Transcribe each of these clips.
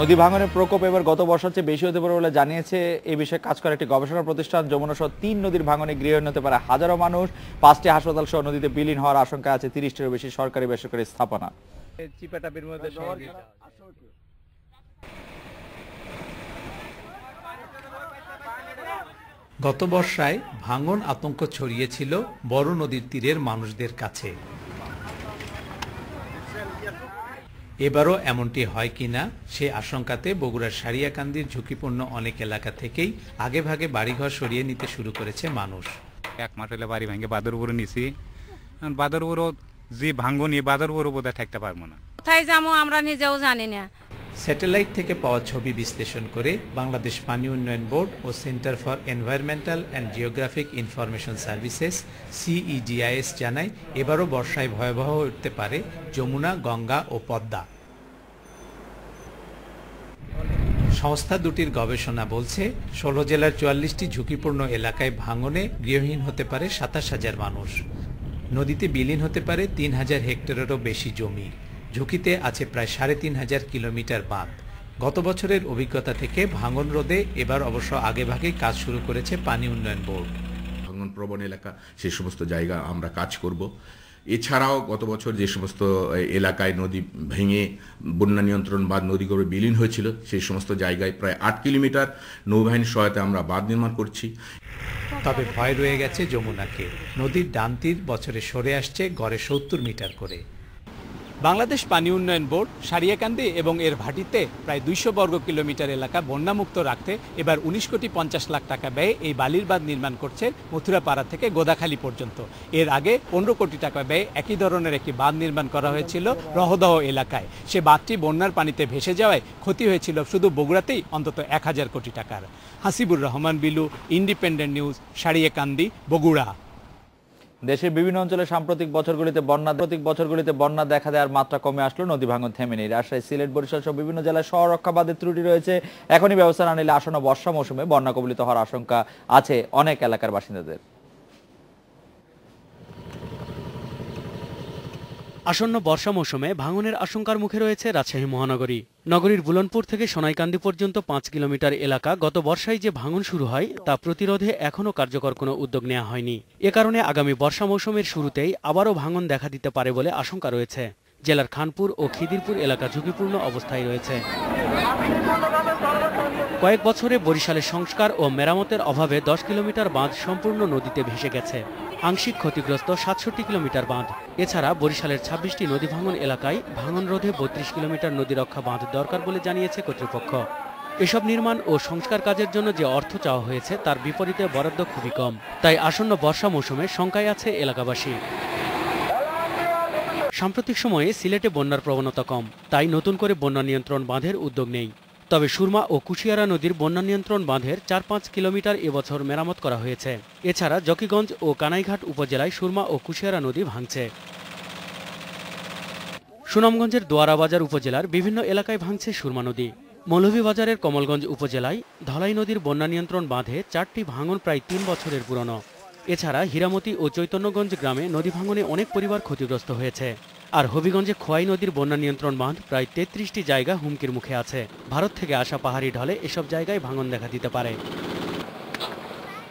নদী ভাঙনের প্রকোপ এবার গত বর্ষের চেয়ে বেশি হতে পারে বলে জানিয়েছে এই বিষয়ে কাজ করা একটি গবেষণা প্রতিষ্ঠান। যমুনা সহ ৩ নদীর ভাঙনে গৃহহীন হতে পারে হাজারো মানুষ। ৫টি হাসপাতাল সহ নদীতে বিলীন হওয়ার আশঙ্কা আছে ৩০টিরও বেশি সরকারি বেসরকারি স্থাপনা। গত বর্ষায় ভাঙন আতঙ্ক ছড়িয়েছিল বড় নদীর তীরের মানুষদের কাছে। এবারও এমনটি হয় কিনা সে আশঙ্কাতে বগুড়ার সারিয়াকান্দির ঝুঁকিপূর্ণ অনেক এলাকা থেকেই আগেভাগে বাড়িঘর সরিয়ে নিতে শুরু করেছে মানুষ। এক মাস হলে বাড়ি ভেঙে বাদর উপরে নিছি, বাদর উপরও যে ভাঙ্গনি বাদর উপরও বোধহয় থাকতে পারবো না। কোথায় যাবো আমরা নিজেও জানি না। স্যাটেলাইট থেকে পাওয়া ছবি বিশ্লেষণ করে বাংলাদেশ পানি উন্নয়ন বোর্ড ও centre for environmental and geographic information services CEGIS জানায় এবারও বর্ষায় ভয়াবহ উঠতে পারে যমুনা, গঙ্গা ও পদ্মা। সংস্থা দুটির গবেষণা বলছে 16 জেলার 44টি ঝুঁকিপূর্ণ এলাকায় ভাঙনে গৃহহীন হতে পারে 27,000 মানুষ। নদীতে বিলীন হতে পারে 3,000 হেক্টরেরও বেশি জমি। ঝুঁকিতে আছে প্রায় 3,500 কিলোমিটার বাঁধ। গত বছরের অভিজ্ঞতা থেকে ভাঙন রোধে এবার অবশ্য আগেভাগেই কাজ শুরু করেছে পানি উন্নয়ন বোর্ড। ভাঙন প্রবণ এলাকা সেই সমস্ত জায়গা আমরা কাজ করব। এছাড়াও গত বছর যে সমস্ত এলাকায় নদী ভেঙে বন্যা নিয়ন্ত্রণ বাঁধ নদীগর্ভে বিলীন হয়েছিল সেই সমস্ত জায়গায় প্রায় 8 কিলোমিটার নৌবাহিনীর সহায়তায় আমরা বাঁধ নির্মাণ করছি। তবে ভয় রয়ে গেছে যমুনাকে। নদীর ডান তীর বছরে সরে আসছে গড়ে 70 মিটার করে। বাংলাদেশ পানি উন্নয়ন বোর্ড সারিয়াকান্দি এবং এর ভাটিতে প্রায় 200 বর্গ কিলোমিটার এলাকা বন্যামুক্ত রাখতে এবার 19,50,00,000 টাকা ব্যয়ে এই বালির বাঁধ নির্মাণ করছে মথুরাপাড়া থেকে গোদাখালী পর্যন্ত। এর আগে 15 কোটি টাকা ব্যয়ে একই ধরনের একটি বাঁধ নির্মাণ করা হয়েছিল রহদহ এলাকায়। সে বাঁধটি বন্যার পানিতে ভেসে যাওয়ায় ক্ষতি হয়েছিল শুধু বগুড়াতেই অন্তত 1,000 কোটি টাকার। Hasibur Rahman Bilu, independent news, Sariakandi, Bogura. দেশের বিভিন্ন অঞ্চলে সাম্প্রতিক বছরগুলিতে বন্যা দেখা দেওয়ার মাত্রা কমে আসলো, নদী ভাঙন থেমে নেই। রাজশাহী, সিলেট, বরিশাল সহ বিভিন্ন জেলায় শহর রক্ষা বাঁধের ত্রুটি রয়েছে। এখনই ব্যবস্থা না নিলে আসন্ন বর্ষা মৌসুমে বন্যা কবলিত হওয়ার আশঙ্কা আছে অনেক এলাকার বাসিন্দাদের। আসন্ন বর্ষা মৌসুমে ভাঙনের আশঙ্কার মুখে রয়েছে রাজশাহী মহানগরী। নগরীর বুলনপুর থেকে সোনাইকান্দি পর্যন্ত 5 কিলোমিটার এলাকা গত বর্ষায় যে ভাঙন শুরু হয় তা প্রতিরোধে এখনও কার্যকর কোনো উদ্যোগ নেওয়া হয়নি। এ কারণে আগামী বর্ষা মৌসুমের শুরুতেই আবারও ভাঙন দেখা দিতে পারে বলে আশঙ্কা রয়েছে। জেলার খানপুর ও খিদিরপুর এলাকা ঝুঁকিপূর্ণ অবস্থায় রয়েছে। কয়েক বছরে বরিশালের সংস্কার ও মেরামতের অভাবে 10 কিলোমিটার বাঁধ সম্পূর্ণ নদীতে ভেসে গেছে। আংশিক ক্ষতিগ্রস্ত 67 কিলোমিটার বাঁধ। এছাড়া বরিশালের 26টি নদী ভাঙন এলাকায় ভাঙন রোধে 32 কিলোমিটার নদী রক্ষা বাঁধ দরকার বলে জানিয়েছে কর্তৃপক্ষ। এসব নির্মাণ ও সংস্কার কাজের জন্য যে অর্থ চাওয়া হয়েছে তার বিপরীতে বরাদ্দ খুবই কম। তাই আসন্ন বর্ষা মৌসুমে শঙ্কায় আছে এলাকাবাসী। সাম্প্রতিক সময়ে সিলেটে বন্যার প্রবণতা কম, তাই নতুন করে বন্যা নিয়ন্ত্রণ বাঁধের উদ্যোগ নেই। তবে সুরমা ও কুশিয়ারা নদীর বন্যা নিয়ন্ত্রণ বাঁধের 4-5 কিলোমিটার এবছর মেরামত করা হয়েছে। এছাড়া জকিগঞ্জ ও কানাইঘাট উপজেলায় সুরমা ও কুশিয়ারা নদী ভাঙছে। সুনামগঞ্জের দোয়ারাবাজার উপজেলার বিভিন্ন এলাকায় ভাঙছে সুরমা নদী। মৌলভীবাজারের কমলগঞ্জ উপজেলায় ধলাই নদীর বন্যা নিয়ন্ত্রণ বাঁধে 4টি ভাঙন প্রায় 3 বছরের পুরনো। এছাড়া হীরামতি ও চৈতন্যগঞ্জ গ্রামে নদী ভাঙনে অনেক পরিবার ক্ষতিগ্রস্ত হয়েছে। আর হবিগঞ্জে খোয়াই নদীর বন্যা নিয়ন্ত্রণ বাঁধ প্রায় 33টি জায়গা হুমকির মুখে আছে। ভারত থেকে আসা পাহাড়ি ঢলে এসব জায়গায় ভাঙন দেখা দিতে পারে।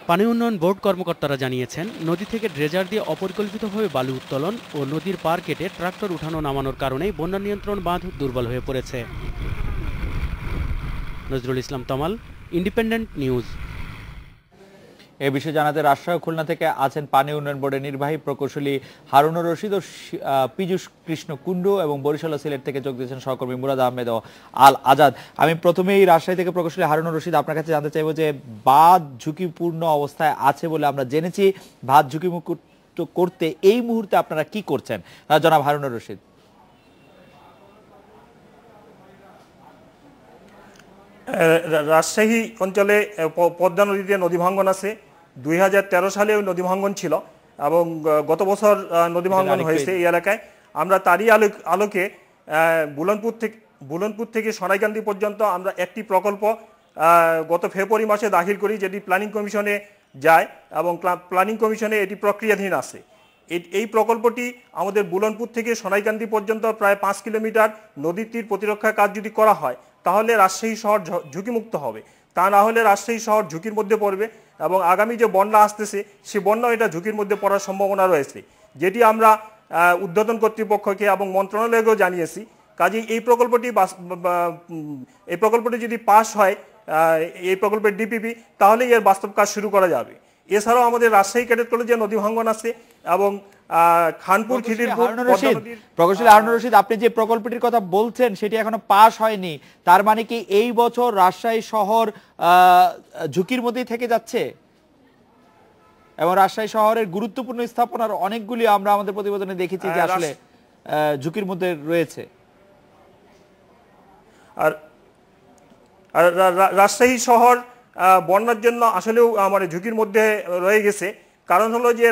পানি উন্নয়ন বোর্ড কর্মকর্তারা জানিয়েছেন, নদী থেকে ড্রেজার দিয়ে অপরিকল্পিতভাবে বালু উত্তোলন ও নদীর পার কেটে ট্রাক্টর উঠানো নামানোর কারণেই বন্যা নিয়ন্ত্রণ বাঁধ দুর্বল হয়ে পড়েছে। নজরুল ইসলাম তমাল, ইন্ডিপেন্ডেন্ট নিউজ। এ বিষয়ে জানাতে রাজশাহী ও খুলনা থেকে আছেন পানি উন্নয়ন বোর্ডের নির্বাহী প্রকৌশলী হারুনুর রশিদ ও পীযূষ কৃষ্ণ কুণ্ডু, এবং বরিশাল ও সিলেট থেকে যোগ দিয়েছেন সহকর্মী মুরাদ আহমেদ ও আল আজাদ। আমি প্রথমেই রাজশাহী থেকে প্রকৌশলী হারুনুর রশিদ আপনার কাছে জানতে চাইবো যে বাঁধ ঝুঁকিপূর্ণ অবস্থায় আছে বলে আমরা জেনেছি, বাঁধ ঝুঁকিমুক্ত করতে এই মুহূর্তে আপনারা কি করছেন, জনাব হারুনুর রশিদ? রাজশাহী অঞ্চলে পদ্মা নদীতে নদী ভাঙ্গন আছে। 2013 সালে ওই নদী ভাঙ্গন ছিল এবং গত বছর নদী ভাঙ্গন হয়েছে এই এলাকায়। আমরা তারই আলোকে বুলনপুর থেকে সোনাইকান্দি পর্যন্ত আমরা একটি প্রকল্প গত ফেব্রুয়ারি মাসে দাখিল করি, যেটি প্ল্যানিং কমিশনে যায় এবং প্ল্যানিং কমিশনে এটি প্রক্রিয়াধীন আছে। এই প্রকল্পটি আমাদের বুলনপুর থেকে সোনাইকান্দি পর্যন্ত প্রায় 5 কিলোমিটার নদীর তীর প্রতিরক্ষা কাজ যদি করা হয় তাহলে রাজশাহী শহর ঝুঁকিমুক্ত হবে। তা না হলে রাজশাহী শহর ঝুঁকির মধ্যে পড়বে এবং আগামী যে বন্যা আসতেছে সে বন্যাও এটা ঝুঁকির মধ্যে পড়ার সম্ভাবনা রয়েছে, যেটি আমরা উদ্বোধন কর্তৃপক্ষকে এবং মন্ত্রণালয়কেও জানিয়েছি। কাজেই এই প্রকল্পটি যদি পাস হয়, এই প্রকল্পের ডিপিপি, তাহলে এর বাস্তব কাজ শুরু করা যাবে। এছাড়াও আমাদের রাজশাহী ক্যাডেট কলেজে নদী ভাঙ্গন আছে এবং খানপুর খিদিরপুর প্রকৌশলী হারুনুর রশিদ, আপনি যে প্রকল্পটির কথা বলছেন সেটি এখনো পাস হয়নি, তার মানে কি এই বছর রাজশাহী শহর ঝুঁকির মধ্যেই থেকে যাচ্ছে? এবং রাজশাহী শহরের গুরুত্বপূর্ণ স্থাপনার অনেকগুলি আমরা আমাদের প্রতিবেদনে দেখেছি যে আসলে ঝুঁকির মধ্যে রয়েছে। আর রাজশাহী শহর বন্যার জন্য আসলেও মানে ঝুঁকির মধ্যে রয়ে গেছে। কারণ হলো যে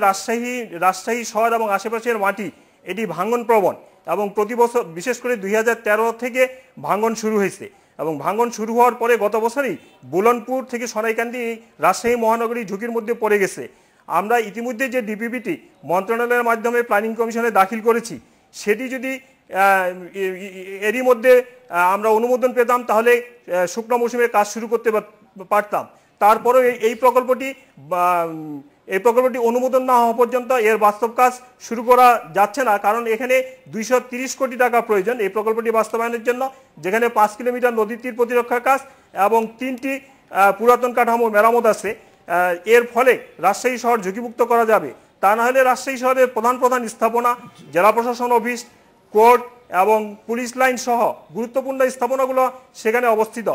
রাজশাহী শহর এবং আশেপাশের মাটি এটি ভাঙ্গন প্রবণ এবং প্রতি বছর, বিশেষ করে 2013 থেকে ভাঙ্গন শুরু হয়েছে এবং ভাঙ্গন শুরু হওয়ার পরে গত বছরই বুলনপুর থেকে সরাইকান্দি রাজশাহী মহানগরী ঝুঁকির মধ্যে পড়ে গেছে। আমরা ইতিমধ্যে যে ডিপিপিটি মন্ত্রণালয়ের মাধ্যমে প্ল্যানিং কমিশনে দাখিল করেছি, সেটি যদি এরই মধ্যে আমরা অনুমোদন পেতাম তাহলে শুকনো মৌসুমে কাজ শুরু করতে পারতাম। তারপরেও এই প্রকল্পটি অনুমোদন না হওয়া পর্যন্ত এর বাস্তব কাজ শুরু করা যাচ্ছে না, কারণ এখানে 230 কোটি টাকা প্রয়োজন এই প্রকল্পটি বাস্তবায়নের জন্য, যেখানে 5 কিলোমিটার নদী তীর প্রতিরক্ষার কাজ এবং 3টি পুরাতন কাঠামো মেরামত আছে। এর ফলে রাজশাহী শহর ঝুঁকিমুক্ত করা যাবে। তা না হলে রাজশাহী শহরের প্রধান স্থাপনা, জেলা প্রশাসন অফিস, কোর্ট এবং পুলিশ লাইন সহ গুরুত্বপূর্ণ স্থাপনাগুলো সেখানে অবস্থিত।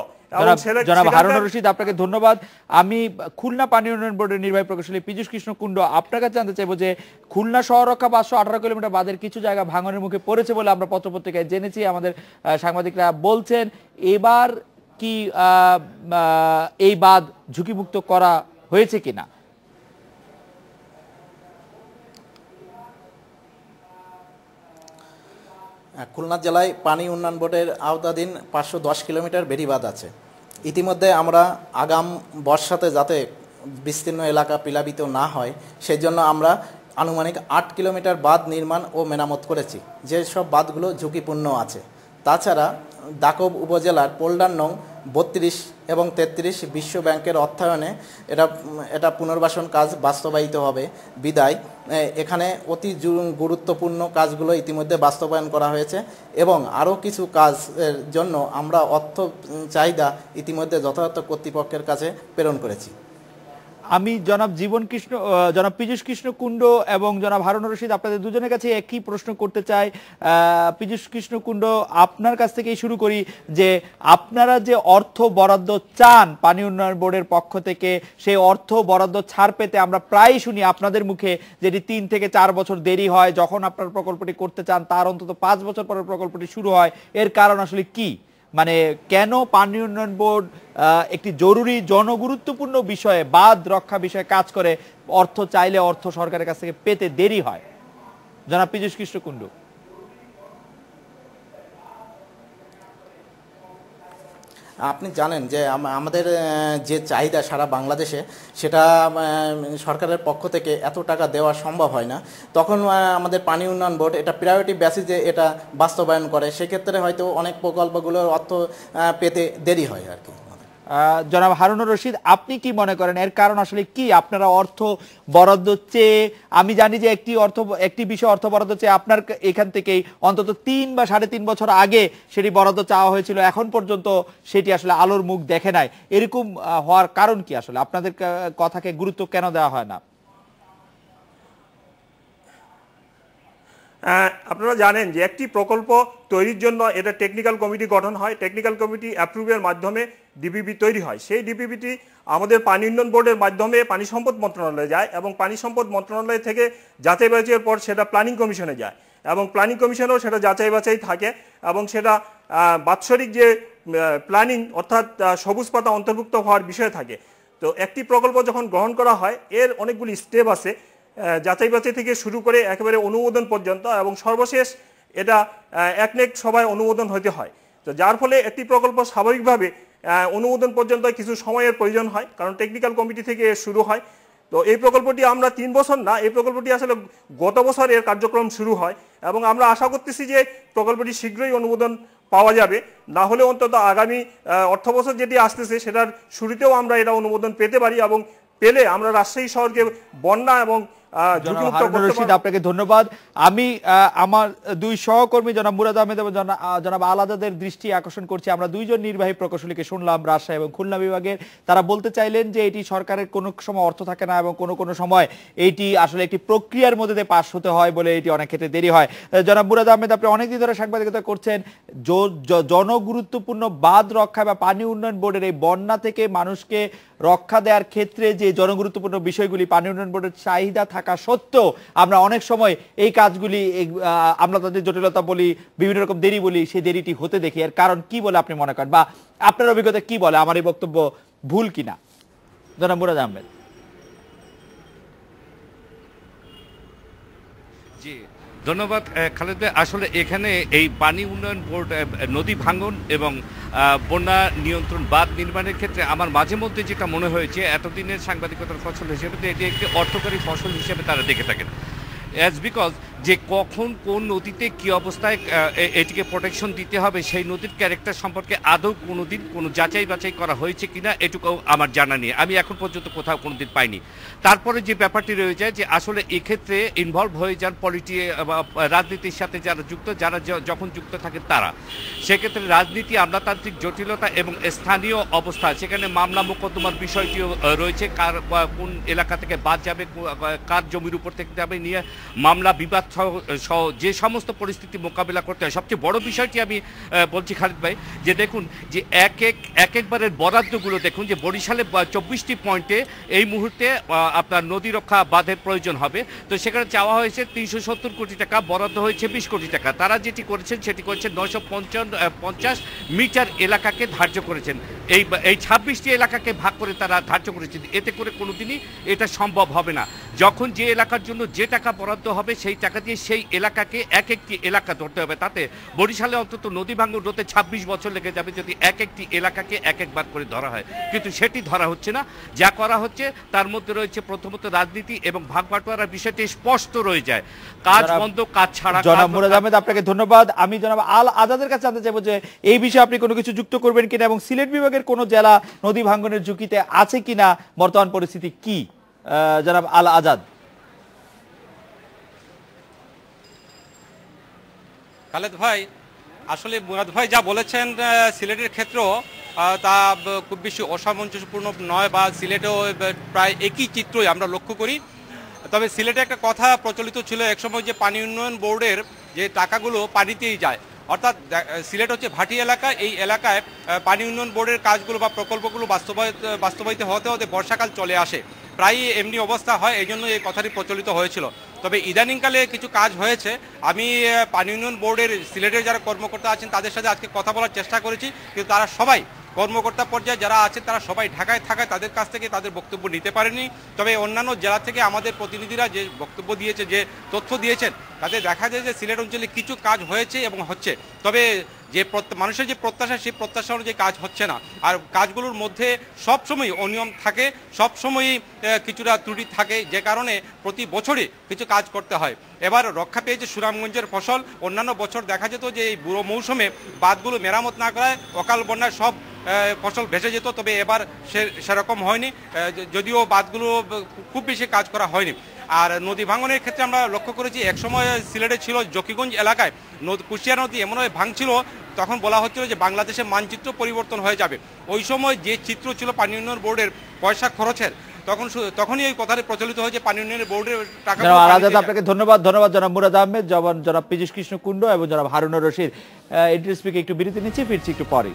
জনাব হারুনুর রশিদ, আপনাকে ধন্যবাদ। আমি খুলনা পানি উন্নয়ন বোর্ডের নির্বাহী প্রকৌশলী পীযূষ কৃষ্ণ কুণ্ডু আপনার কাছে জানতে চাইবো যে খুলনা শহর রক্ষা 518 কিলোমিটার বাঁধের কিছু জায়গা ভাঙনের মুখে পড়েছে বলে আমরা পত্রপত্রিকায় জেনেছি, আমাদের সাংবাদিকরা বলছেন। এবার কি এই বাঁধ ঝুঁকিমুক্ত করা হয়েছে কিনা? খুলনা জেলায় পানি উন্নয়ন বোর্ডের আওতাধীন 510 কিলোমিটার বেড়িবাঁধ আছে। ইতিমধ্যে আমরা আগাম বর্ষাতে যাতে বিস্তীর্ণ এলাকা প্লাবিত না হয় সেই জন্য আমরা আনুমানিক 8 কিলোমিটার বাঁধ নির্মাণ ও মেরামত করেছি, যেসব বাঁধগুলো ঝুঁকিপূর্ণ আছে। তাছাড়া দাকব উপজেলার পোল্ডার নং 32 এবং 33 বিশ্ব ব্যাংকের অর্থায়নে এটা পুনর্বাসন কাজ বাস্তবায়িত হবে বিদায় এখানে অতি গুরুত্বপূর্ণ কাজগুলো ইতিমধ্যে বাস্তবায়ন করা হয়েছে এবং আরও কিছু কাজের জন্য আমরা অর্থ চাহিদা ইতিমধ্যে যথাযথ কর্তৃপক্ষের কাছে প্রেরণ করেছি। আমি জনাব জনাব পীযূষ কৃষ্ণ কুণ্ডু এবং জনাব হারুনুর রশিদ, আপনাদের দুজনের কাছে একই প্রশ্ন করতে চাই। পীযূষ কৃষ্ণ কুণ্ডু, আপনার কাছ থেকেই শুরু করি যে আপনারা যে অর্থ বরাদ্দ চান পানি উন্নয়ন বোর্ডের পক্ষ থেকে, সেই অর্থ বরাদ্দ ছাড় পেতে আমরা প্রায় শুনি আপনাদের মুখে যেটি 3 থেকে 4 বছর দেরি হয়, যখন আপনার প্রকল্পটি করতে চান তার অন্তত 5 বছর পরে প্রকল্পটি শুরু হয়। এর কারণ আসলে কি? মানে কেন পানি উন্নয়ন বোর্ড একটি জরুরি জনগুরুত্বপূর্ণ বিষয়ে, বাঁধ রক্ষা বিষয়ে কাজ করে, অর্থ চাইলে অর্থ সরকারের কাছ থেকে পেতে দেরি হয়? জনাব পীযূষ কৃষ্ণ কুণ্ডু। আপনি জানেন যে আমাদের যে চাহিদা সারা বাংলাদেশে, সেটা সরকারের পক্ষ থেকে এত টাকা দেওয়া সম্ভব হয় না। তখন আমাদের পানি উন্নয়ন বোর্ড এটা প্রায়োরিটি বেসিসে এটা বাস্তবায়ন করে, সেক্ষেত্রে হয়তো অনেক প্রকল্পগুলোর অর্থ পেতে দেরি হয় আর কি। জনাব হারুনুর রশিদ, আপনি কি মনে করেন এর কারণ আসলে কি? আপনারা অর্থ বরাদ্দ চেয়ে, আমি জানি যে একটি বিষয় অর্থ বরাদ্দ চেয়ে আপনার এখান থেকেই অন্তত 3 বা 3.5 বছর আগে সেটি বরাদ্দ চাওয়া হয়েছিল, এখন পর্যন্ত সেটি আসলে আলোর মুখ দেখে নাই। এরকম হওয়ার কারণ কি? আসলে আপনাদের কথাকে গুরুত্ব কেন দেওয়া হয় না? আপনারা জানেন যে একটি প্রকল্প তৈরির জন্য এটা টেকনিক্যাল কমিটি গঠন হয়, টেকনিক্যাল কমিটি অ্যাপ্রুভের মাধ্যমে ডিপিপি তৈরি হয়। সেই ডিপিপিটি আমাদের পানি উন্নয়ন বোর্ডের মাধ্যমে পানি সম্পদ মন্ত্রণালয়ে যায় এবং পানি সম্পদ মন্ত্রণালয় থেকে যাচাই বাছাইয়ের পর সেটা প্ল্যানিং কমিশনে যায় এবং প্ল্যানিং কমিশনেও সেটা যাচাই বাছাই থাকে এবং সেটা বাৎসরিক যে প্ল্যানিং অর্থাৎ সবুজ পাতা অন্তর্ভুক্ত হওয়ার বিষয় থাকে। তো একটি প্রকল্প যখন গ্রহণ করা হয় এর অনেকগুলি স্টেপ আছে, যাচাই বাছাই থেকে শুরু করে একেবারে অনুমোদন পর্যন্ত, এবং সর্বশেষ এটা একনেক সভায় অনুমোদন হতে হয়। তো যার ফলে একটি প্রকল্প স্বাভাবিকভাবে অনুমোদন পর্যন্ত কিছু সময়ের প্রয়োজন হয়, কারণ টেকনিক্যাল কমিটি থেকে শুরু হয়। তো এই প্রকল্পটি আমরা 3 বছর না, এই প্রকল্পটি আসলে গত বছর এর কার্যক্রম শুরু হয় এবং আমরা আশা করতেছি যে প্রকল্পটি শীঘ্রই অনুমোদন পাওয়া যাবে, না হলে অন্তত আগামী অর্থবছর যেটি আসতেছে সেটার শুরুতেও আমরা এটা অনুমোদন পেতে পারি, এবং পেলে আমরা রাজশাহী শহরকে বন্যা এবং রশিদ, আপনাকে ধন্যবাদ। আমি আমার দুই সহকর্মী জনাব মুরাদ আহমেদ এবং জনাব আল আজাদের দৃষ্টি আকর্ষণ করছি। আমরা দুইজন নির্বাহী প্রকৌশলীকে শুনলাম রাজশাহী এবং খুলনা বিভাগের। তারা বলতে চাইলেন যে এটি সরকারের কোনো সময় অর্থ থাকে না এবং কোনো সময় এটি আসলে একটি প্রক্রিয়ার মধ্যে দিয়ে পাশ হতে হয় বলে এটি অনেক ক্ষেত্রে দেরি হয়। জনাব মুরাদ আহমেদ, আপনি অনেকদিন ধরে সাংবাদিকতা করছেন, জনগুরুত্বপূর্ণ বাঁধ রক্ষা বা পানি উন্নয়ন বোর্ডের এই বন্যা থেকে মানুষকে রক্ষা দেওয়ার ক্ষেত্রে যে জনগুরুত্বপূর্ণ বিষয়গুলি পানি উন্নয়ন বোর্ডের চাহিদা থাকা সত্ত্বেও আমরা অনেক সময় এই কাজগুলি আমরা তাদের জটিলতা বলি, বিভিন্ন রকম দেরি বলি, সেই দেরিটি হতে দেখি। এর কারণ কি বলে আপনি মনে করেন, বা আপনার অভিজ্ঞতা কি বলে? আমার এই বক্তব্য ভুল কিনা? জনাব মুরাদ আহমেদ। জি ধন্যবাদ খালেদ ভাই। আসলে এখানে এই পানি উন্নয়ন বোর্ড নদী ভাঙন এবং বন্যা নিয়ন্ত্রণ বাঁধ নির্মাণের ক্ষেত্রে আমার মাঝে মধ্যে যেটা মনে হয়েছে, এতদিনের সাংবাদিকতার ফসল হিসেবে এটি একটি অর্থকরী ফসল হিসেবে তারা দেখে থাকেন, অ্যাজ বিকজ যে কখন কোন নদীতে কি অবস্থায় এটিকে প্রোটেকশন দিতে হবে সেই নদীর ক্যারেক্টার সম্পর্কে আদৌ কোনোদিন কোনো যাচাই বাছাই করা হয়েছে কিনা এটুকু আমার জানা নেই, আমি এখন পর্যন্ত কোথাও কোনোদিন পাইনি। তারপরে যে ব্যাপারটি রয়ে যায় যে আসলে এক্ষেত্রে ইনভলভ হয়ে যান রাজনীতির সাথে যারা যুক্ত, যারা যখন যুক্ত থাকেন তারা, সেক্ষেত্রে রাজনীতি, আমলাতান্ত্রিক জটিলতা এবং স্থানীয় অবস্থা, সেখানে মামলা মোকদ্দমার বিষয়টিও রয়েছে, কোন এলাকা থেকে বাদ যাবে, কার জমির উপর থেকে যাবে নিয়ে মামলা বিবাদ সহ যে সমস্ত পরিস্থিতি মোকাবিলা করতে হয়। সবচেয়ে বড় বিষয়টি আমি বলছি খালিদ ভাই, যে দেখুন যে একবারের বরাদ্দগুলো দেখুন, যে বরিশালে 24টি পয়েন্টে এই মুহূর্তে আপনার নদী রক্ষা বাঁধের প্রয়োজন হবে, তো সেখানে চাওয়া হয়েছে 370 কোটি টাকা, বরাদ্দ হয়েছে 20 কোটি টাকা। তারা যেটি করেছেন সেটি করেছেন 950 মিটার এলাকাকে ধার্য করেছেন, এই 26টি এলাকাকে ভাগ করে তারা ধার্য করেছেন। এতে করে কোনোদিনই এটা সম্ভব হবে না। যখন যে এলাকার জন্য যে টাকা বরাদ্দ হবে সেই টাকা দিয়ে সেই এলাকাকে এক একটি এলাকা ধরতে হবে। তাতে বরিশালে অন্তত নদী ভাঙন রোধে 26 বছর লেগে যাবে যদি এক একটি এলাকাকে এক একবার করে ধরা হয়, কিন্তু সেটি ধরা হচ্ছে না। যা করা হচ্ছে তার মধ্যে রয়েছে প্রথমত রাজনীতি এবং ভাগবাটোয়ারার বিষয়টি স্পষ্ট রয়ে যায়, কাজ বন্ধ, কাজ ছাড়া। জনাব মুরাদ আহমেদ, আপনাকে ধন্যবাদ। আমি জনাব আল আজাদের কাছে জানতে চাইবো যে এই বিষয়ে আপনি কোনো কিছু যুক্ত করবেন কিনা, এবং সিলেট বিভাগের কোনো জেলা নদী ভাঙনের ঝুঁকিতে আছে কিনা, বর্তমান পরিস্থিতি কি? জনাব আল আজাদ। খালেদ ভাই, আসলে মুরাদ ভাই যা বলেছেন সিলেটের ক্ষেত্রেও তা খুব বেশি অসামঞ্জস্যপূর্ণ নয়, বা সিলেটেও প্রায় একই চিত্রই আমরা লক্ষ্য করি। তবে সিলেটে একটা কথা প্রচলিত ছিল একসময়, যে পানি উন্নয়ন বোর্ডের যে টাকাগুলো পানিতেই যায়, অর্থাৎ সিলেট হচ্ছে ভাটি এলাকা, এই এলাকায় পানি উন্নয়ন বোর্ডের কাজগুলো বা প্রকল্পগুলো বাস্তবায়িত হতে হতে বর্ষাকাল চলে আসে, প্রায়ই এমনি অবস্থা হয়, এই জন্য এই কথাটি প্রচলিত হয়েছিল। তবে ইদানিংকালে কিছু কাজ হয়েছে। আমি পানি উন্নয়ন বোর্ডের সিলেটের যারা কর্মকর্তা আছেন তাদের সাথে আজকে কথা বলার চেষ্টা করেছি, কিন্তু তারা সবাই, কর্মকর্তা পর্যায়ে যারা আছেন তারা সবাই ঢাকায় থাকায় তাদের কাছ থেকে তাদের বক্তব্য নিতে পারেনি। তবে অন্যান্য জেলা থেকে আমাদের প্রতিনিধিরা যে বক্তব্য দিয়েছে, যে তথ্য দিয়েছেন, তাতে দেখা যায় যে সিলেট অঞ্চলে কিছু কাজ হয়েছে এবং হচ্ছে। তবে যে মানুষের যে প্রত্যাশা, সেই প্রত্যাশা অনুযায়ী কাজ হচ্ছে না। আর কাজগুলোর মধ্যে সবসময় অনিয়ম থাকে, সবসময়ই কিছুটা ত্রুটি থাকে, যে কারণে প্রতি বছরই কিছু কাজ করতে হয়। এবার রক্ষা পেয়েছে সুনামগঞ্জের ফসল। অন্যান্য বছর দেখা যেত যে এই বুড়ো মৌসুমে বাঁধগুলো মেরামত না করায় অকাল বন্যায় সব ফসল ভেসে যেত, তবে এবার সেরকম হয়নি, যদিও বাঁধগুলো খুব বেশি কাজ করা হয়নি। আর নদী ভাঙনের ক্ষেত্রে আমরা লক্ষ্য করেছি, একসময় সিলেটে ছিল জকিগঞ্জ এলাকায় কুশিয়ারা নদী এমনভাবে ভাঙছিল, তখন বলা হচ্ছিল যে বাংলাদেশের মানচিত্র পরিবর্তন হয়ে যাবে। ওই সময় যে চিত্র ছিল পানি উন্নয়ন বোর্ডের পয়সা খরচের, তখনই ওই কথাটি প্রচলিত হয়েছে পানি উন্নয়ন বোর্ডের টাকা। আপনাকে ধন্যবাদ। জনাব মুরাদ আহমেদ, জনাব পীযূষ কৃষ্ণ কুণ্ডু এবং জনাব হারুনুর রশিদ। ইন্টারভিউ একটু বিরতি নিচ্ছি, ফিরছি একটু পরে।